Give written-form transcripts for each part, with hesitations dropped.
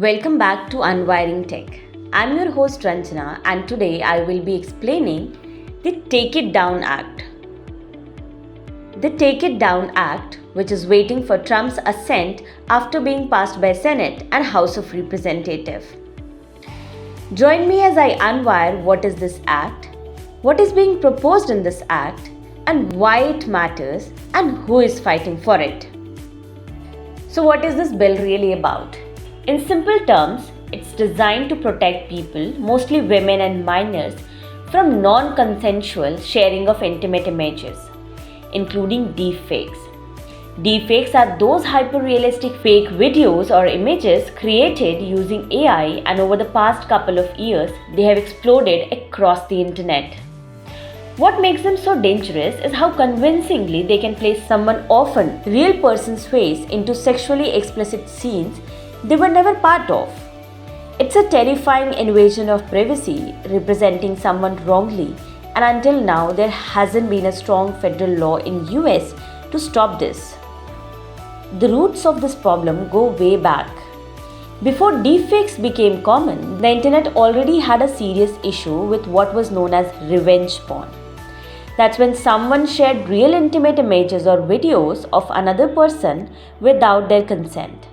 Welcome back to Unwiring Tech. I'm your host Ranjana, and today I will be explaining the Take It Down Act. The Take It Down Act, which is waiting for Trump's assent after being passed by Senate and House of Representatives. Join me as I unwire what is this act, what is being proposed in this act, and why it matters and who is fighting for it. So what is this bill really about? In simple terms, it's designed to protect people, mostly women and minors, from non-consensual sharing of intimate images, including deepfakes. Deepfakes are those hyper-realistic fake videos or images created using AI, and over the past couple of years, they have exploded across the internet. What makes them so dangerous is how convincingly they can place someone, often real person's face, into sexually explicit scenes they were never part of. It's a terrifying invasion of privacy, representing someone wrongly, and until now there hasn't been a strong federal law in US to stop this. The roots of this problem go way back. Before deepfakes became common, the internet already had a serious issue with what was known as revenge porn. That's when someone shared real intimate images or videos of another person without their consent,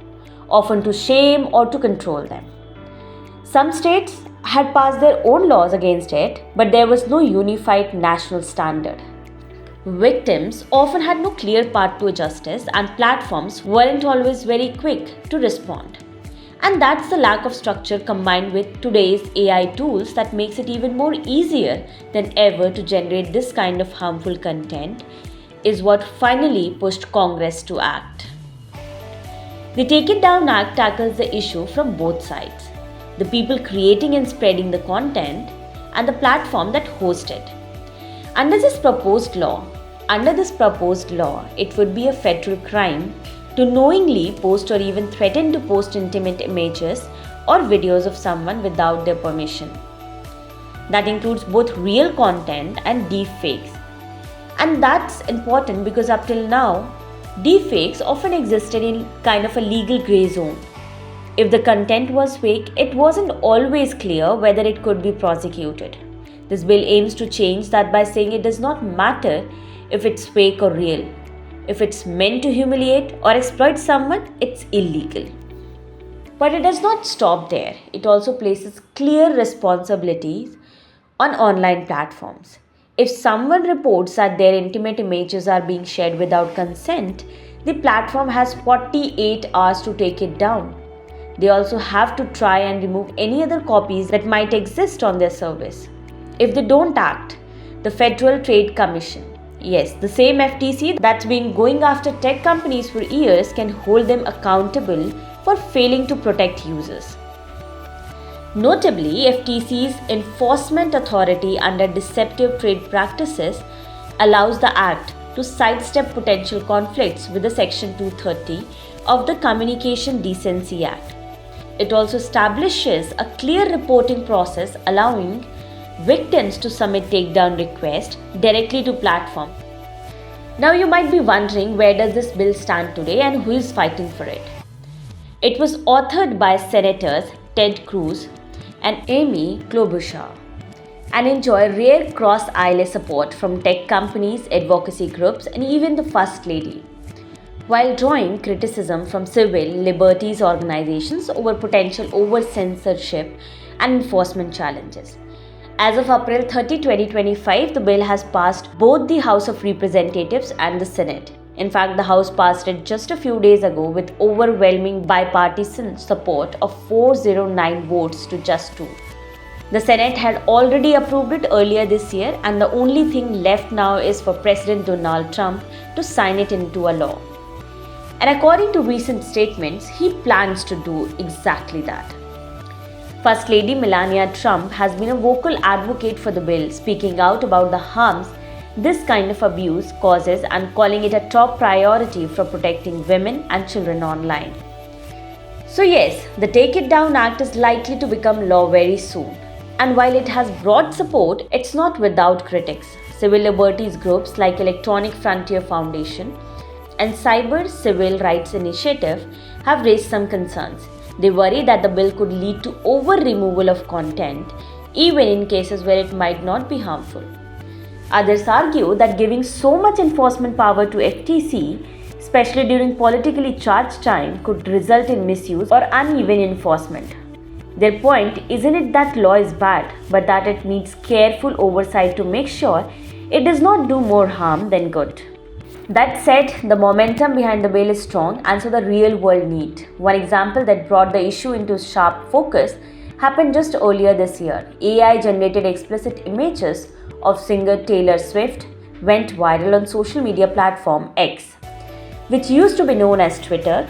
often to shame or to control them. Some states had passed their own laws against it, but there was no unified national standard. Victims often had no clear path to justice, and platforms weren't always very quick to respond. And that's the lack of structure combined with today's AI tools that makes it even more easier than ever to generate this kind of harmful content is what finally pushed Congress to act. The Take It Down Act tackles the issue from both sides: the people creating and spreading the content and the platform that hosts it. Under this proposed law, it would be a federal crime to knowingly post or even threaten to post intimate images or videos of someone without their permission. That includes both real content and deepfakes. And that's important because up till now, deepfakes often existed in kind of a legal grey zone. If the content was fake, it wasn't always clear whether it could be prosecuted. This bill aims to change that by saying it does not matter if it's fake or real. If it's meant to humiliate or exploit someone, it's illegal. But it does not stop there. It also places clear responsibilities on online platforms. If someone reports that their intimate images are being shared without consent, the platform has 48 hours to take it down. They also have to try and remove any other copies that might exist on their service. If they don't act, the Federal Trade Commission, yes, the same FTC that's been going after tech companies for years, can hold them accountable for failing to protect users. Notably, FTC's enforcement authority under deceptive trade practices allows the Act to sidestep potential conflicts with the Section 230 of the Communication Decency Act. It also establishes a clear reporting process allowing victims to submit takedown requests directly to platforms. Now you might be wondering, where does this bill stand today and who is fighting for it? It was authored by Senators Ted Cruz and Amy Klobuchar and enjoy rare cross-aisle support from tech companies, advocacy groups, and even the First Lady, while drawing criticism from civil liberties organizations over potential over-censorship and enforcement challenges. As of April 30, 2025, the bill has passed both the House of Representatives and the Senate. In fact, the House passed it just a few days ago with overwhelming bipartisan support of 409 votes to just 2. The Senate had already approved it earlier this year, and the only thing left now is for President Donald Trump to sign it into a law. And according to recent statements, he plans to do exactly that. First Lady Melania Trump has been a vocal advocate for the bill, speaking out about the harms this kind of abuse causes and calling it a top priority for protecting women and children online. So yes, the Take It Down Act is likely to become law very soon. And while it has broad support, it's not without critics. Civil liberties groups like Electronic Frontier Foundation and Cyber Civil Rights Initiative have raised some concerns. They worry that the bill could lead to over removal of content, even in cases where it might not be harmful. Others argue that giving so much enforcement power to FTC, especially during politically charged time, could result in misuse or uneven enforcement. Their point isn't it that law is bad, but that it needs careful oversight to make sure it does not do more harm than good. That said, the momentum behind the bill is strong, and so the real world need. One example that brought the issue into sharp focus happened just earlier this year. AI generated explicit images of singer Taylor Swift went viral on social media platform X, which used to be known as Twitter,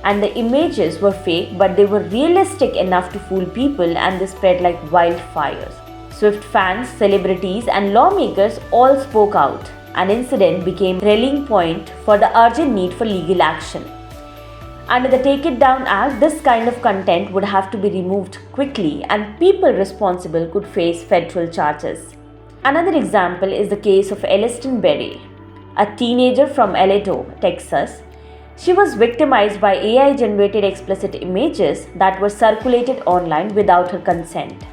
and the images were fake, but they were realistic enough to fool people, and they spread like wildfires. Swift fans, celebrities, and lawmakers all spoke out. An incident became a rallying point for the urgent need for legal action. Under the Take It Down Act, this kind of content would have to be removed quickly, and people responsible could face federal charges. Another example is the case of Elliston Berry, a teenager from El Paso, Texas. She was victimized by AI-generated explicit images that were circulated online without her consent.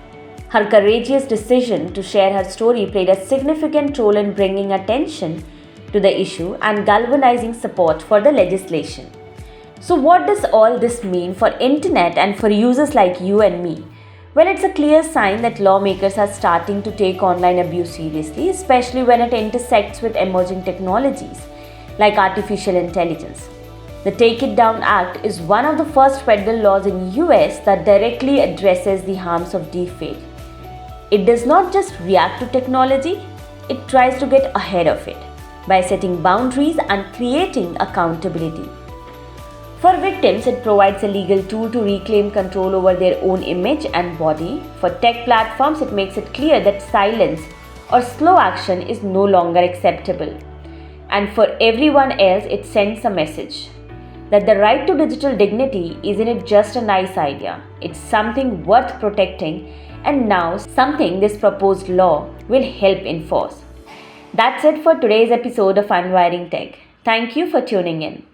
Her courageous decision to share her story played a significant role in bringing attention to the issue and galvanizing support for the legislation. So what does all this mean for internet and for users like you and me? Well, it's a clear sign that lawmakers are starting to take online abuse seriously, especially when it intersects with emerging technologies like artificial intelligence. The Take It Down Act is one of the first federal laws in US that directly addresses the harms of deepfake. It does not just react to technology, it tries to get ahead of it by setting boundaries and creating accountability. For victims, it provides a legal tool to reclaim control over their own image and body. For tech platforms, it makes it clear that silence or slow action is no longer acceptable. And for everyone else, it sends a message that the right to digital dignity isn't just a nice idea, it's something worth protecting, and now something this proposed law will help enforce. That's it for today's episode of Unwiring Tech. Thank you for tuning in.